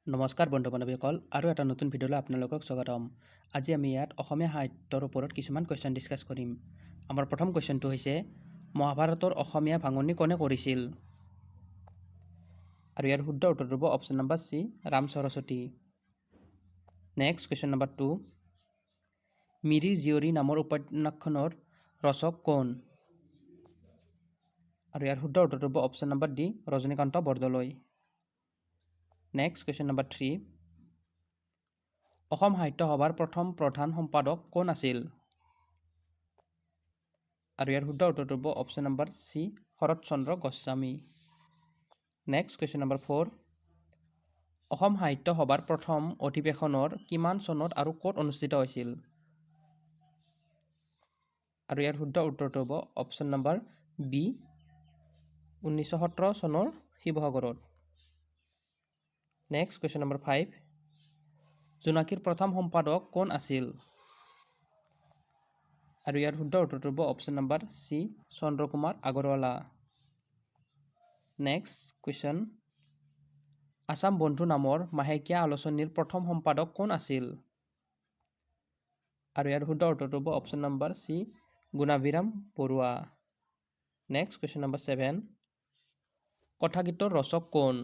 নমস্কাৰ বন্ধু বান্ধৱীসকল আৰু এটা নতুন ভিডিঅ'লৈ আপোনালোকক স্বাগতম। আজি আমি ইয়াত অসমীয়া সাহিত্যৰ ওপৰত কিছুমান কুৱেশ্যন ডিছকাছ কৰিম। আমাৰ প্ৰথম কুৱেশ্যনটো হৈছে মহাভাৰতৰ অসমীয়া ভাঙনি কোনে কৰিছিল? আৰু ইয়াৰ শুদ্ধ উত্তৰটো হ'ব option number C Ram Saraswati. Next question number 2, Miri Jiyori নামৰ উপন্যাসখনৰ ৰচক কোন? আৰু ইয়াৰ শুদ্ধ উত্তৰটো হ'ব option number D Rajanikanta Bordoloi. Next question number 3, অসম সাহিত্য সভাৰ প্ৰথম প্ৰধান সম্পাদক কোন আছিল? আৰু ইয়াৰ শুদ্ধ উত্তৰটো হ'ব option number C Sarat Chandra Goswami. Next question number 4, Assam সাহিত্য সভাৰ প্ৰথম অধিৱেশনৰ কিমান চনত আৰু ক'ত অনুষ্ঠিত হৈছিল? আৰু ইয়াৰ শুদ্ধ উত্তৰটো হ'ব অপশ্যন নম্বৰ বি 1917 চনৰ শিৱসাগৰত। নেক্সট কুৱেশ্যন নম্বৰ 5, জোনাকীৰ প্ৰথম সম্পাদক কোন আছিল? আৰু ইয়াৰ শুদ্ধ উত্তৰটো হ'ব option number C Chandra Kumar Agarwala. Next question, Assam বন্ধু নামৰ মাহেকীয়া আলোচনীৰ প্ৰথম সম্পাদক কোন আছিল? আৰু ইয়াৰ শুদ্ধ উত্তৰটো হ'ব option number C Gunabhiram Barua. Next question number 7, কথাগীতৰ ৰচক কোন?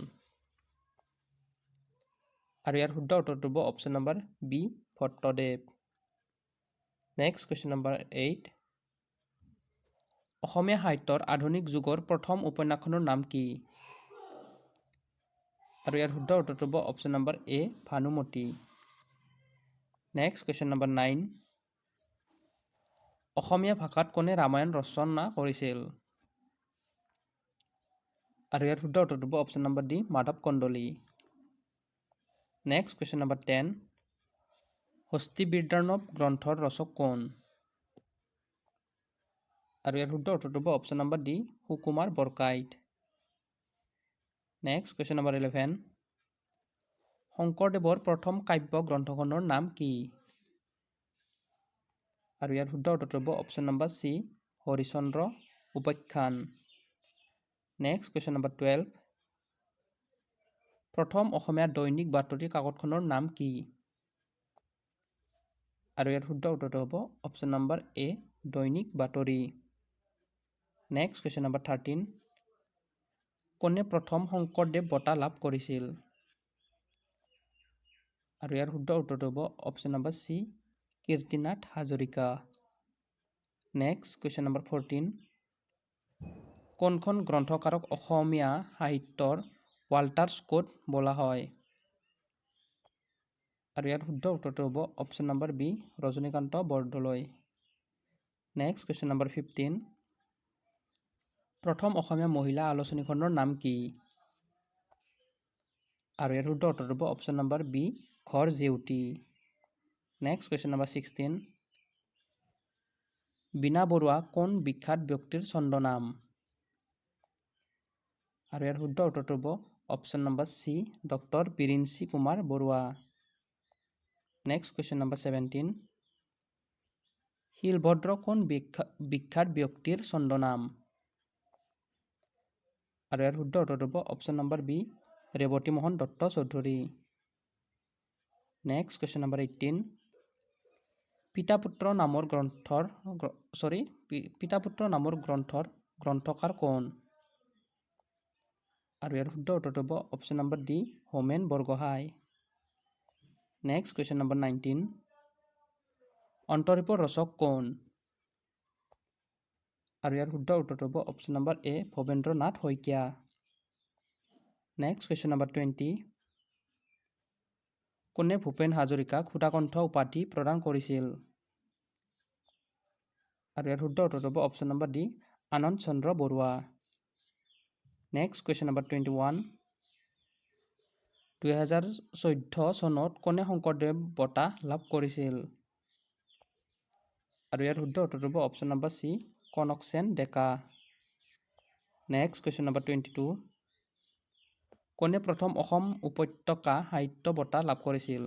আৰু ইয়াৰ শুদ্ধ উত্তৰটো হ'ব option number B Bhattadev. Next question number 8, Asomiya সাহিত্যৰ আধুনিক যুগৰ প্ৰথম উপন্যাসখনৰ নাম কি? আৰু ইয়াৰ শুদ্ধ উত্তৰটো হ'ব অপশ্যন নম্বৰ এ ভানুমতী। নেক্সট কুৱেশ্যন নম্বৰ 9, অসমীয়া ভাষাত কোনে ৰামায়ণ ৰচনা কৰিছিল? আৰু ইয়াৰ শুদ্ধ উত্তৰটো হ'ব option number D Madhav Kandali. Next question number 10, হস্তি বিদ্যাৰ্ণৱ গ্ৰন্থৰ ৰচক কোন? আৰু ইয়াৰ শুদ্ধ উত্তৰটো হ'ব অপশ্যন নম্বৰ ডি সুকুমাৰ বৰকাইত। নেক্সট কুৱেশ্যন নম্বৰ 11, শংকৰদেৱৰ প্ৰথম কাব্য গ্ৰন্থখনৰ নাম কি? আৰু ইয়াৰ শুদ্ধ উত্তৰটো হ'ব অপশ্যন নম্বৰ চি হৰিচন্দ্ৰ উপাখ্যান। নেক্সট কুৱেশ্যন নম্বৰ 12, প্ৰথম অসমীয়া দৈনিক বাতৰি কাকতখনৰ নাম কি? আৰু ইয়াৰ শুদ্ধ উত্তৰটো হ'ব অপশ্যন নম্বৰ এ দৈনিক বাতৰি। নেক্সট কুৱেশ্যন নম্বৰ 13, কোনে প্ৰথম শংকৰদেৱ বঁটা লাভ কৰিছিল? আৰু ইয়াৰ শুদ্ধ উত্তৰটো হ'ব option number C Kirtinath Hazarika. Next question number 14, কোনখন গ্ৰন্থকাৰক অসমীয়া সাহিত্যৰ ৱাল্টাৰ স্কট বোলা হয়? আৰু ইয়াৰ শুদ্ধ উত্তৰটো হ'ব option number B Rajanikanta Bordoloi. Next question number 15, প্ৰথম অসমীয়া মহিলা আলোচনীখনৰ নাম কি? আৰু ইয়াৰ শুদ্ধ উত্তৰটো হ'ব অপশ্যন নম্বৰ বি ঘৰ জেউতি। Next question number 16, Bina Barua কোন বিখ্যাত ব্যক্তিৰ ছদ্মনাম? আৰু ইয়াৰ শুদ্ধ উত্তৰটো হ'ব option number C doctor Birinchi Kumar Barua. Next question number 17, শিলভদ্ৰ কোন বিখ্যাত ব্যক্তিৰ ছদ্মনাম? আৰু ইয়াৰ শুদ্ধ উত্তৰটো হ'ব option number B Rebatimohan Dutta Choudhury. Next question number 18, পিতা পুত্ৰ নামৰ গ্ৰন্থৰ গ্ৰন্থকাৰ কোন? আৰু ইয়াৰ শুদ্ধ উত্তৰটো হ'ব option number D Homen Borgohain. Next question number 19, অন্তৰীপৰ ৰচক কোন? আৰু ইয়াৰ শুদ্ধ উত্তৰটো হ'ব option number A Bhabendranath Saikia. Next question number 20, কোনে ভূপেন হাজৰিকাক সুধাকণ্ঠ উপাধি প্ৰদান কৰিছিল? আৰু ইয়াৰ শুদ্ধ উত্তৰটো হ'ব অপশ্যন নম্বৰ ডি আনন্দ চন্দ্ৰ বৰুৱা। নেক্সট কুৱেশ্যন নম্বৰ 21, 2014 চনত কোনে শংকৰদেৱ বঁটা লাভ কৰিছিল? আৰু ইয়াৰ শুদ্ধ উত্তৰটো হ'ব option number C Kanaksen Deka. Next question number 22, কোনে প্ৰথম অসম উপত্যকা সাহিত্য বঁটা লাভ কৰিছিল?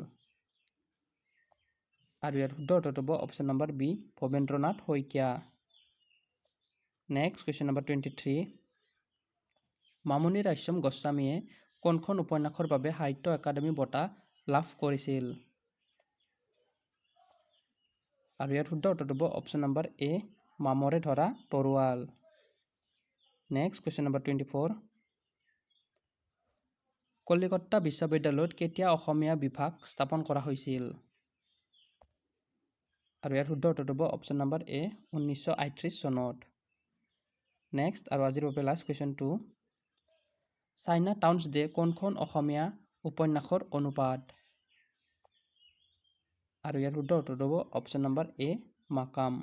আৰু ইয়াৰ শুদ্ধ উত্তৰটো হ'ব option number B Bhabendranath Saikia. Next question number 23, Mamoni Raisom গোস্বামীয়ে কোনখন উপন্যাসৰ বাবে সাহিত্য একাডেমী বঁটা লাভ কৰিছিল? আৰু ইয়াৰ শুদ্ধ উত্তৰটো হ'ব অপশ্যন নম্বৰ এ মামৰে ধৰা তৰোৱাল। Next question number 24। কলিকতা বিশ্ববিদ্যালয়ত কেতিয়া অসমীয়া বিভাগ স্থাপন কৰা হৈছিল? আৰু ইয়াৰ শুদ্ধ উত্তৰটো হ'ব অপশ্যন নম্বৰ এ 1938 চনত। নেক্সট আৰু আজিৰ বাবে লাষ্ট কুৱেশ্যন 2। চাইনা টাউনছ ডে কোনখন অসমীয়া উপন্যাসৰ অনুবাদ? আৰু ইয়াৰ শুদ্ধ উত্তৰটো হ'ব অপশ্যন নম্বৰ এ মাকাম।